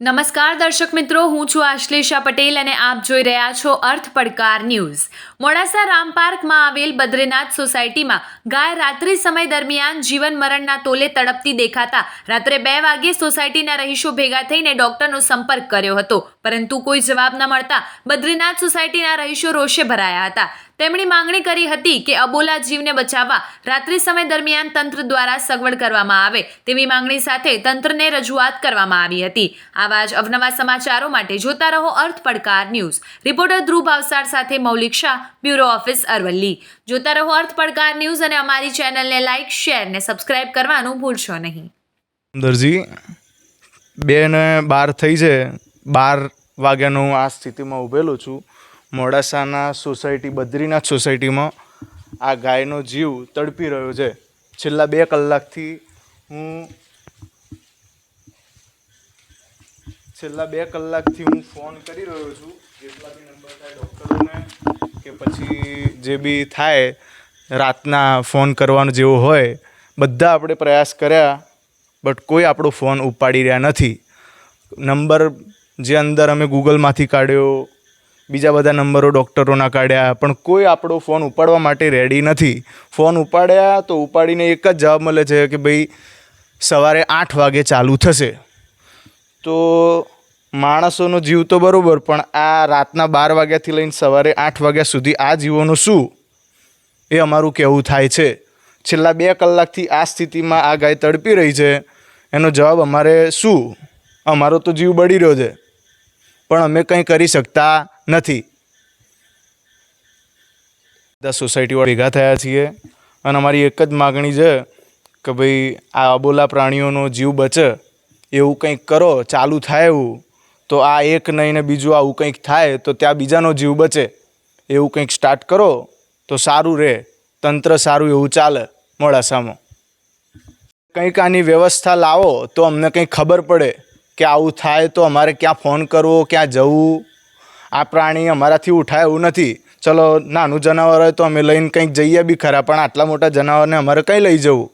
નમસ્કાર દર્શક મિત્રો, હું છું આશ્લેષા પટેલ અને આપ જોઈ રહ્યા છો અર્થ પડકાર ન્યૂઝ। મોડાસા રામ પાર્કમાં આવેલ બદ્રીનાથ સોસાયટીમાં ગાય રાત્રિ સમય દરમિયાન જીવન મરણના તોલે તડપતી દેખાતા રાત્રે 2 વાગ્યે સોસાયટીના રહીશો ભેગા થઈને ડોક્ટરનો સંપર્ક કર્યો હતો, પરંતુ કોઈ જવાબ ન મળતા બદ્રીનાથ સોસાયટીના રહીશો રોષે ભરાયા હતા। તેમણે માંગણી કરી હતી કે અબોલા જીવને બચાવવા રાત્રિ સમય દરમિયાન તંત્ર દ્વારા સગવડ કરવામાં આવે તેવી માંગણી સાથે તંત્રને રજૂઆત કરવામાં આવી હતી। આવા જ અવનવા સમાચારો માટે જોતા રહો અર્થ પડકાર ન્યૂઝ। રિપોર્ટર ધ્રુવ ભાવસાર સાથે મૌલિક શાહ, બ્યુરો ઓફિસ અરવલ્લી। જોતા રહો અર્થ પડકાર ન્યૂઝ અને અમારી ચેનલને લાઇક, શેર ને સબસ્ક્રાઇબ કરવાનું ભૂલશો નહીં। દરજી 2:12 થઈ છે, 12 વાગ્યાનું આ સ્થિતિમાં ઊભેલો છું। મોડાસાના સોસાયટી બદ્રીનાથ સોસાયટીમાં આ ગાયનો જીવ તડપી રહ્યો છે। છેલ્લા 2 કલાકથી હું ફોન કરી રહ્યો છું, જેટલા બી નંબર થાય ડૉક્ટરોને કે પછી જે બી થાય રાતના ફોન કરવાનો જેવો હોય બધા આપણે પ્રયાસ કર્યા, બટ કોઈ આપણો ફોન ઉપાડી રહ્યા નથી। નંબર જે અંદર અમે ગૂગલમાંથી કાઢ્યો, બીજા બધા નંબરો ડૉક્ટરોના કાઢ્યા, પણ કોઈ આપણો ફોન ઉપાડવા માટે રેડી નથી। ફોન ઉપાડ્યા તો ઉપાડીને એક જ જવાબ મળે છે કે ભાઈ સવારે 8 વાગે ચાલુ થશે। તો માણસોનો જીવ તો બરાબર, પણ આ રાતના 12 વાગ્યાથી લઈને સવારે 8 વાગ્યા સુધી આ જીવોનું શું, એ અમારું કહેવું થાય છે। છેલ્લા 2 કલાકથી આ સ્થિતિમાં આ ગાય તડપી રહી છે, એનો જવાબ અમારે શું? અમારો તો જીવ બળી રહ્યો છે, પણ અમે કંઈ કરી શકતા નથી। બધા સોસાયટીવાળા ભેગા થયા છીએ અને અમારી એક જ માગણી છે કે ભાઈ આ અબોલા પ્રાણીઓનો જીવ બચે એવું કંઈક કરો। ચાલુ થાય એવું તો આ એક નહીં ને બીજું આવું કંઈક થાય તો ત્યાં બીજાનો જીવ બચે, એવું કંઈક સ્ટાર્ટ કરો તો સારું રહે, તંત્ર સારું એવું ચાલે મોડાસામાં। કંઈક આની વ્યવસ્થા લાવો તો અમને કંઈક ખબર પડે કે આવું થાય તો અમારે ક્યાં ફોન કરવો, ક્યાં જવું। આ પ્રાણી અમારાથી ઉઠાય એવું નથી। ચલો નાનું જનાવર હોય તો અમે લઈને કંઈક જઈએ બી ખરા, પણ આટલા મોટા જનાવરને અમારે કંઈ લઈ જવું?